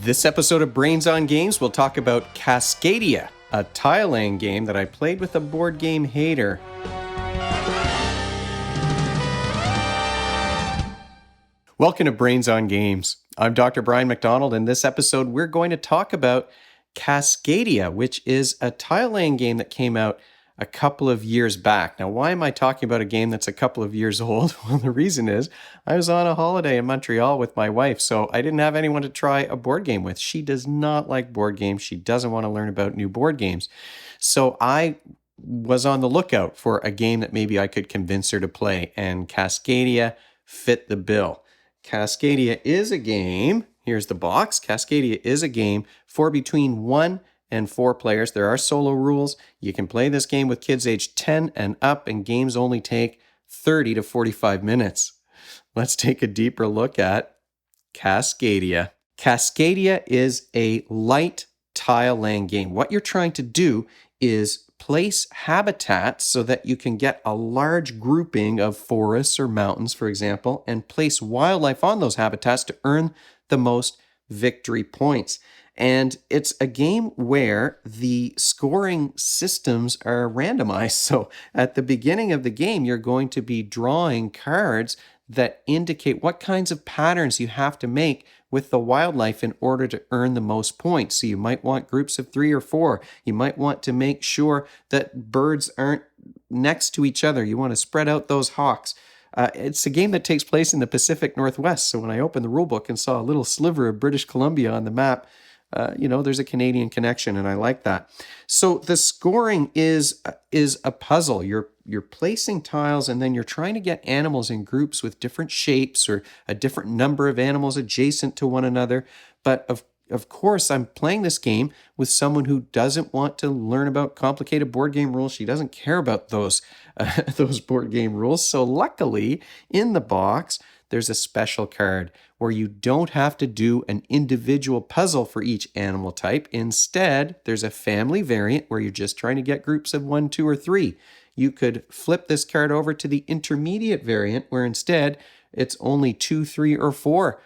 This episode of Brains on Games, we'll talk about Cascadia, a tile-laying game that I played with a board game hater. Welcome to Brains on Games. I'm Dr. Brian McDonald, and this episode we're going to talk about Cascadia, which is a tile-laying game that came out a couple of years back. Now, why am I talking about a game that's a couple of years old? Well, the reason is I was on a holiday in Montreal with my wife, so I didn't have anyone to try a board game with. She does not like board games. She doesn't want to learn about new board games. So I was on the lookout for a game that maybe I could convince her to play, and Cascadia fit the bill. Cascadia is a game. Here's the box. Cascadia is a game for between 1 and 4 players. There are solo rules. You can play this game with kids aged 10 and up, and games only take 30 to 45 minutes. Let's take a deeper look at Cascadia. Cascadia is a light tile laying game. What you're trying to do is place habitats so that you can get a large grouping of forests or mountains, for example, and place wildlife on those habitats to earn the most victory points. And it's a game where the scoring systems are randomized. So at the beginning of the game, you're going to be drawing cards that indicate what kinds of patterns you have to make with the wildlife in order to earn the most points. So you might want groups of 3 or 4. You might want to make sure that birds aren't next to each other. You want to spread out those hawks. It's a game that takes place in the Pacific Northwest. So when I opened the rulebook and saw a little sliver of British Columbia on the map, there's a Canadian connection, and I like that. So the scoring is a puzzle. You're placing tiles, and then you're trying to get animals in groups with different shapes or a different number of animals adjacent to one another. But of course, I'm playing this game with someone who doesn't want to learn about complicated board game rules. She doesn't care about those board game rules. So luckily, in the box, there's a special card where you don't have to do an individual puzzle for each animal type. Instead, there's a family variant where you're just trying to get groups of 1, 2, or 3. You could flip this card over to the intermediate variant where instead it's only 2, 3, or 4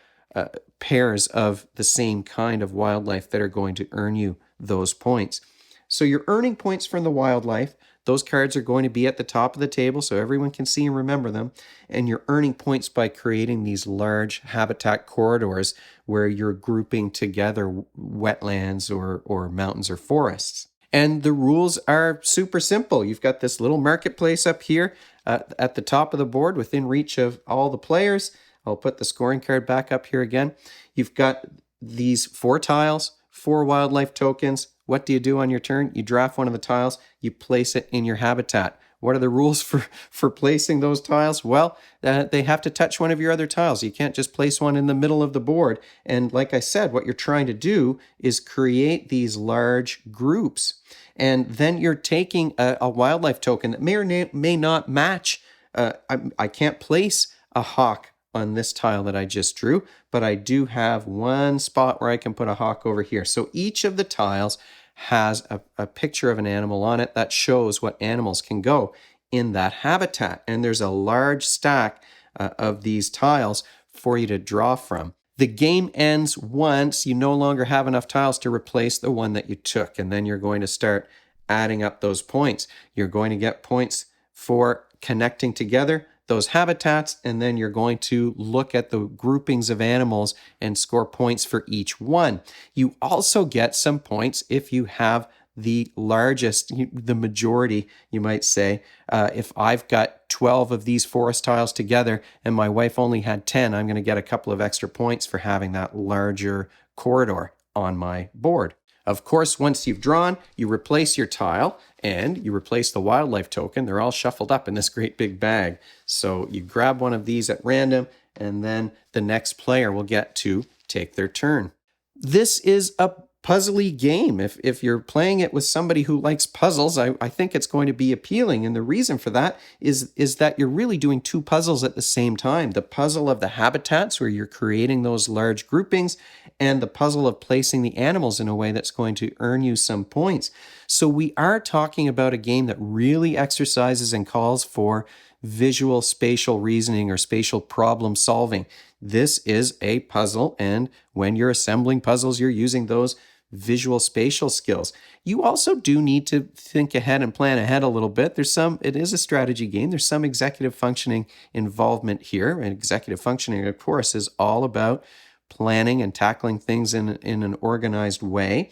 pairs of the same kind of wildlife that are going to earn you those points. So you're earning points from the wildlife. Those cards are going to be at the top of the table so everyone can see and remember them. And you're earning points by creating these large habitat corridors where you're grouping together wetlands or mountains or forests. And the rules are super simple. You've got this little marketplace up here at the top of the board within reach of all the players. I'll put the scoring card back up here again. You've got these 4 tiles, 4 wildlife tokens. What do you do on your turn? You draft one of the tiles, you place it in your habitat. What are the rules for placing those tiles? Well, they have to touch one of your other tiles. You can't just place one in the middle of the board. And like I said, what you're trying to do is create these large groups. And then you're taking a wildlife token that may or may not match. I can't place a hawk on this tile that I just drew, but I do have one spot where I can put a hawk over here. So each of the tiles has a picture of an animal on it that shows what animals can go in that habitat. And there's a large stack of these tiles for you to draw from. The game ends once you no longer have enough tiles to replace the one that you took. And then you're going to start adding up those points. You're going to get points for connecting together those habitats, and then you're going to look at the groupings of animals and score points for each one. You also get some points if you have the largest, the majority, you might say. If I've got 12 of these forest tiles together and my wife only had 10, I'm going to get a couple of extra points for having that larger corridor on my board. Of course, once you've drawn, you replace your tile and you replace the wildlife token. They're all shuffled up in this great big bag. So you grab one of these at random, and then the next player will get to take their turn. This is a puzzly game. If you're playing it with somebody who likes puzzles, I think it's going to be appealing. And the reason for that is that you're really doing 2 puzzles at the same time. The puzzle of the habitats where you're creating those large groupings, and the puzzle of placing the animals in a way that's going to earn you some points. So we are talking about a game that really exercises and calls for visual spatial reasoning or spatial problem solving. this is a puzzle, and when you're assembling puzzles, you're using those visual spatial skills. You also do need to think ahead and plan ahead a little bit. It is a strategy game. There's some executive functioning involvement here. And executive functioning, of course, is all about planning and tackling things in an organized way.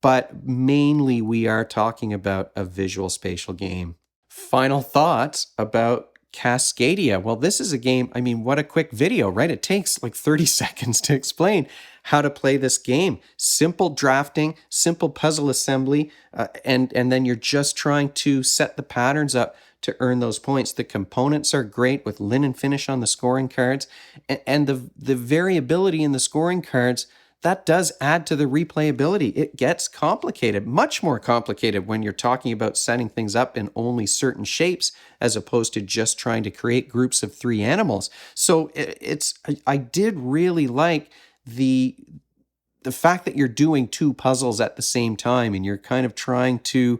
But mainly we are talking about a visual spatial game. Final thoughts about Cascadia. Well, this is a game, I mean, what a quick video, right? It takes like 30 seconds to explain how to play this game. Simple drafting, simple puzzle assembly, and then you're just trying to set the patterns up to earn those points. The components are great with linen finish on the scoring cards, and the variability in the scoring cards, that does add to the replayability. It gets complicated, much more complicated when you're talking about setting things up in only certain shapes as opposed to just trying to create groups of 3 animals. So I did really like the fact that you're doing 2 puzzles at the same time and you're kind of trying to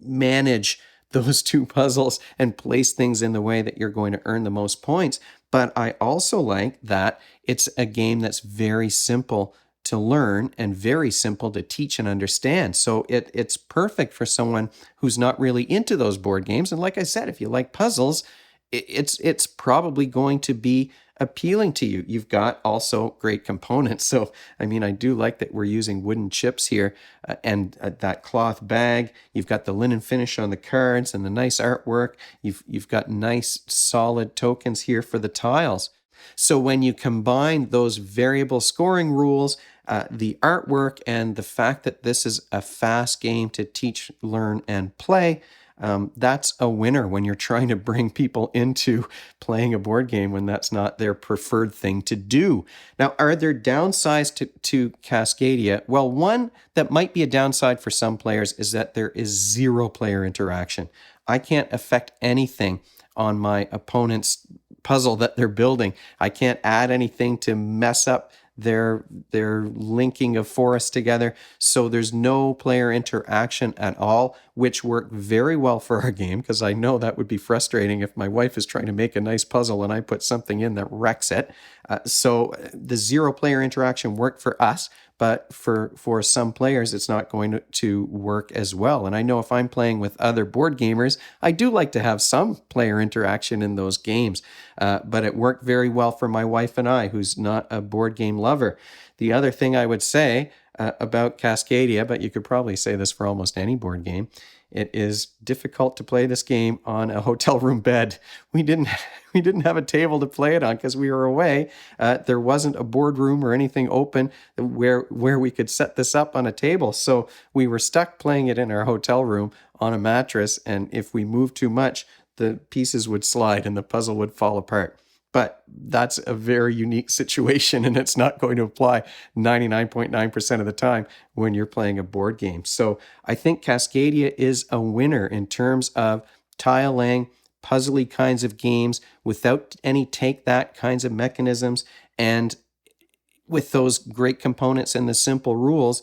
manage those 2 puzzles and place things in the way that you're going to earn the most points. But I also like that it's a game that's very simple to learn and very simple to teach and understand. So it's perfect for someone who's not really into those board games. And like I said, if you like puzzles, it's probably going to be appealing to you. You've got also great components. So, I mean, I do like that we're using wooden chips here and that cloth bag. You've got the linen finish on the cards and the nice artwork. You've got nice solid tokens here for the tiles. So when you combine those variable scoring rules, the artwork, and the fact that this is a fast game to teach, learn, and play, that's a winner when you're trying to bring people into playing a board game when that's not their preferred thing to do. Now, are there downsides to Cascadia? Well, one that might be a downside for some players is that there is 0 player interaction. I can't affect anything on my opponent's puzzle that they're building. I can't add anything to mess up their linking of forests together. So there's no player interaction at all, which worked very well for our game, because I know that would be frustrating if my wife is trying to make a nice puzzle and I put something in that wrecks it. So the 0 player interaction worked for us, but for some players, it's not going to work as well. And I know if I'm playing with other board gamers, I do like to have some player interaction in those games. But it worked very well for my wife and I, who's not a board game lover. The other thing I would say about Cascadia, but you could probably say this for almost any board game, it is difficult to play this game on a hotel room bed. We didn't have a table to play it on because we were away. There wasn't a boardroom or anything open where we could set this up on a table. So we were stuck playing it in our hotel room on a mattress. And if we moved too much, the pieces would slide and the puzzle would fall apart. But that's a very unique situation, and it's not going to apply 99.9% of the time when you're playing a board game. So I think Cascadia is a winner in terms of tile laying, puzzly kinds of games without any take that kinds of mechanisms, and with those great components and the simple rules.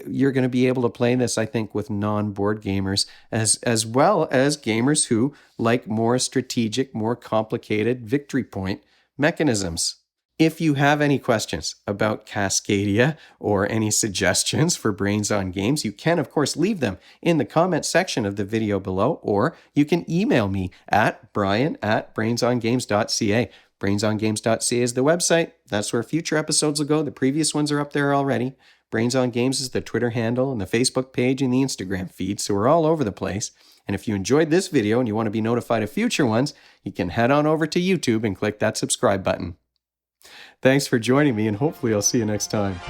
You're going to be able to play this, I think, with non-board gamers as well as gamers who like more strategic, more complicated victory point mechanisms. If you have any questions about Cascadia or any suggestions for Brains on Games, you can, of course, leave them in the comment section of the video below, or you can email me at brian@brainsongames.ca. Brainsongames.ca is the website. That's where future episodes will go. The previous ones are up there already. Brains on Games is the Twitter handle and the Facebook page and the Instagram feed, so we're all over the place. And if you enjoyed this video and you want to be notified of future ones, you can head on over to YouTube and click that subscribe button. Thanks for joining me, and hopefully I'll see you next time.